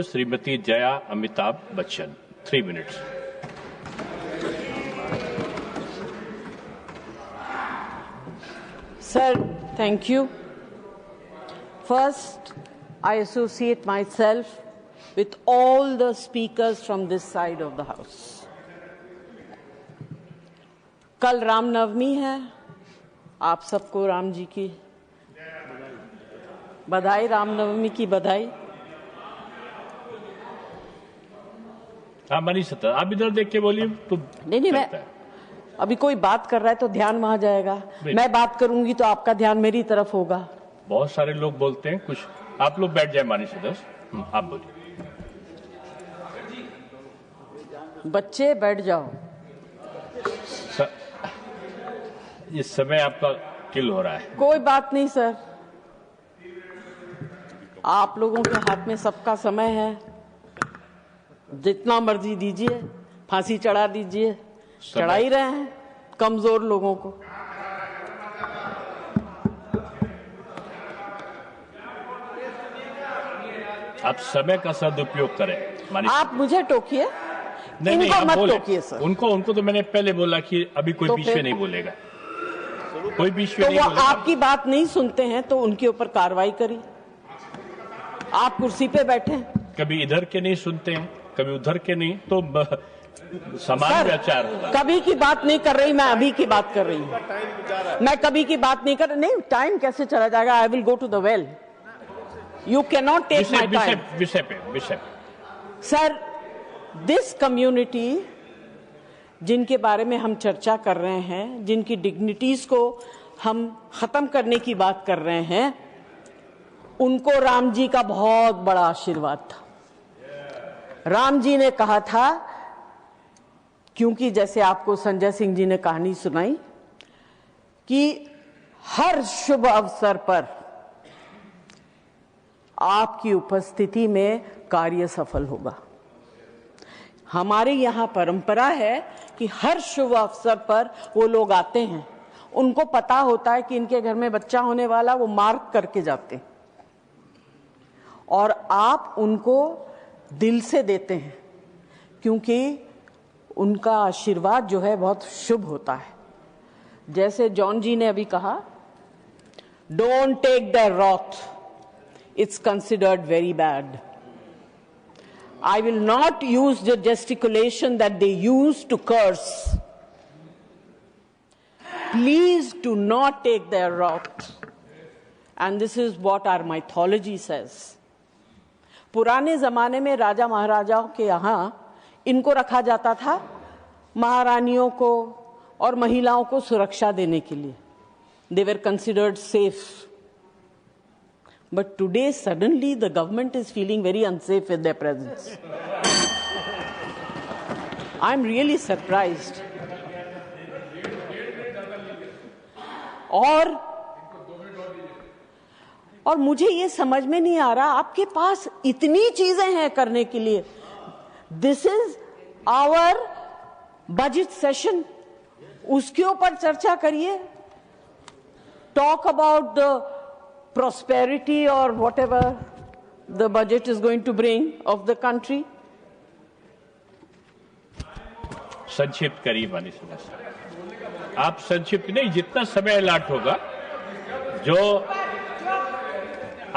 Shrimati Jaya Amitabh Bachchan 3 minutes. Sir, thank you. First, I associate myself with all the speakers from this side of the House. कल रामनवमी है, आप सबको राम जी की बधाई, रामनवमी की बधाई। हाँ मनीष सत्ता, आप इधर देख के बोलिए तो नहीं मैं अभी कोई बात कर रहा है तो ध्यान वहां जाएगा, मैं बात करूंगी तो आपका ध्यान मेरी तरफ होगा। बहुत सारे लोग बोलते हैं कुछ, आप लोग बैठ जाए मनीष सत्ता, आप बोलिए। बच्चे बैठ जाओ। इस समय आपका किल हो रहा है। कोई बात नहीं सर, आप लोगों के हाथ में सबका समय है, जितना मर्जी दीजिए, फांसी चढ़ा दीजिए, चढ़ा ही रहे हैं कमजोर लोगों को। आप समय का सदुपयोग करें। आप मुझे टोकिए, इनको मत टोकिए सर। उनको तो मैंने पहले बोला कि अभी कोई बीच में नहीं बोलेगा, कोई बीच में तो नहीं बोलेगा। आपकी बात नहीं सुनते हैं तो उनके ऊपर कार्रवाई करिए। आप कुर्सी पे बैठे हैं, कभी इधर के नहीं सुनते हैं, कभी उधर के नहीं, तो समान विचार होगा। कभी की बात नहीं कर रही, मैं अभी की बात कर रही हूँ। मैं कभी की बात नहीं कर रही। नहीं, टाइम कैसे चला जाएगा? I will go to the well, you can not take my time. विषय पे सर, दिस कम्युनिटी जिनके बारे में हम चर्चा कर रहे हैं, जिनकी डिग्निटीज को हम खत्म करने की बात कर रहे हैं, उनको राम जी का बहुत बड़ा आशीर्वाद था। राम जी ने कहा था, क्योंकि जैसे आपको संजय सिंह जी ने कहानी सुनाई कि हर शुभ अवसर पर आपकी उपस्थिति में कार्य सफल होगा। हमारे यहां परंपरा है कि हर शुभ अवसर पर वो लोग आते हैं, उनको पता होता है कि इनके घर में बच्चा होने वाला, वो मार्क करके जाते हैं और आप उनको दिल से देते हैं, क्योंकि उनका आशीर्वाद जो है बहुत शुभ होता है। जैसे जॉन जी ने अभी कहा, don't take the wrath, it's considered very bad. I will not use the gesticulation that they use to curse. Please do not take their wrath. And this is what our mythology says. पुराने जमाने में राजा महाराजाओं के यहाँ इनको रखा जाता था महारानियों को और महिलाओं को सुरक्षा देने के लिए। They were considered safe. But today, suddenly, the government is feeling very unsafe with their presence. I'm really surprised. और मुझे ये समझ में नहीं आ रहा, आपके पास इतनी चीजें हैं करने के लिए। This is our budget session. उसके ऊपर चर्चा करिए. Talk about the prosperity or whatever the budget is going to bring of the country. संक्षिप्त करिए मानी सदस्य, आप संक्षिप्त नहीं, जितना समय अलाट होगा, जो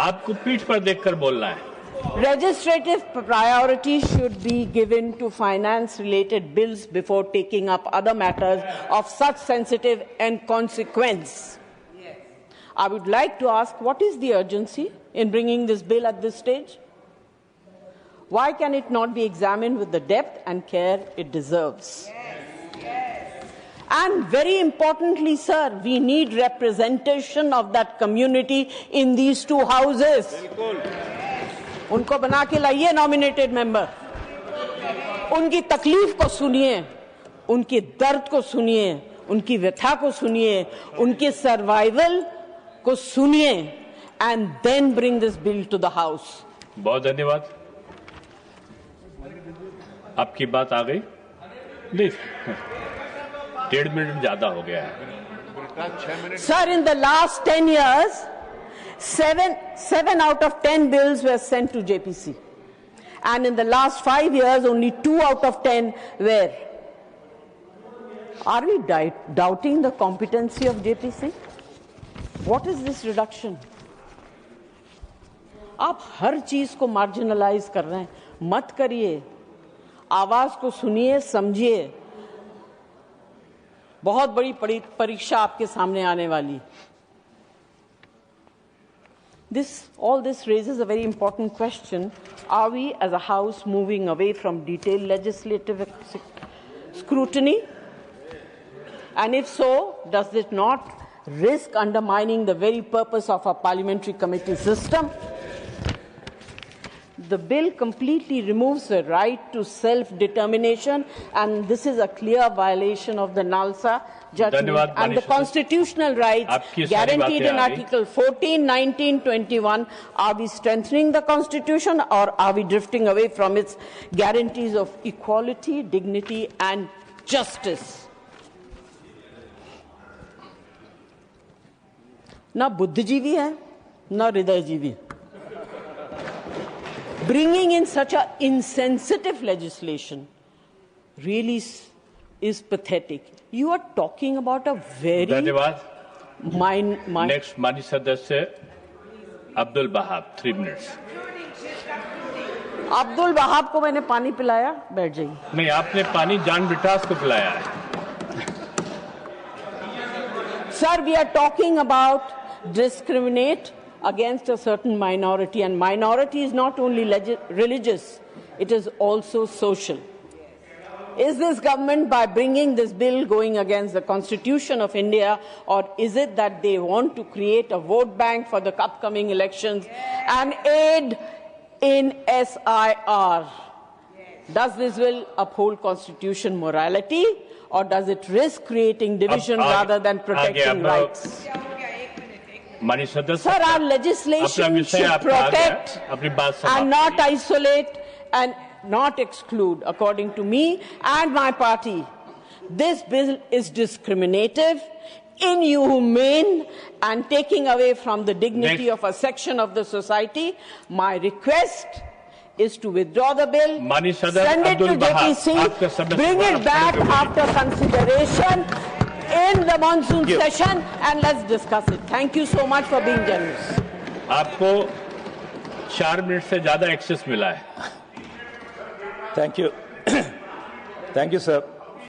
आपको पीठ पर देखकर बोलना है। Legislative priority should be given to finance related bills before taking up other matters of such sensitive and consequence. I would like to ask, what is the urgency in bringing this bill at this stage? Why can it not be examined with the depth and care it deserves? And very importantly, sir, we need representation of that community in these two houses. उनको बना के लाइए nominated member. उनकी तकलीफ को सुनिए, उनके दर्द को सुनिए, उनकी व्यथा को सुनिए, उनके सर्वाइवल को सुनिए, and then bring this bill to the house. बहुत धन्यवाद, आपकी बात आ गई। नहीं, 1.5 मिनट ज्यादा हो गया है। Sir, in the last 10 years, seven out of 10 bills were sent to JPC. and in the last 5 years, only 2 out of 10 were. Are we doubting the competency of JPC? What is this reduction? आप हर चीज को marginalise कर रहे हैं, मत करिए, आवाज को सुनिए, समझिए। बहुत बड़ी परीक्षा आपके सामने आने वाली। All this raises a very important question. Are we as a House moving away from detailed legislative scrutiny? And if so, does it not risk undermining the very purpose of our parliamentary committee system? The bill completely removes the right to self-determination, and this is a clear violation of the NALSA judgment and the constitutional rights guaranteed in Article 14, 19, 21. Are we strengthening the Constitution, or are we drifting away from its guarantees of equality, dignity, and justice? ना बुद्धिजीवी है, ना हृदयजीवी। Bringing in such an insensitive legislation really is pathetic. You are talking about a very Next, माननीय सदस्य Abdul Wahab, 3 minutes. Abdul Wahab को मैंने पानी पिलाया, बैठ जाइए। नहीं, आपने पानी जान ब्रिटास को पिलाया है। Sir, we are talking about discriminate against a certain minority, and minority is not only religious, it is also social. Is this government, by bringing this bill, going against the Constitution of India, or is it that they want to create a vote bank for the upcoming elections and aid in SIR? Does this bill uphold constitution morality, or does it risk creating division rather than protecting rights? Sir, our legislation should protect and not isolate and not exclude, according to me and my party. This bill is discriminative, inhumane, and taking away from the dignity of a section of the society. My request is to withdraw the bill, send it to JPC, bring it back after consideration in the monsoon session, and let's discuss it. Thank you so much for being generous. आपको 4 minute से ज्यादा access मिला है। Thank you. Thank you, sir.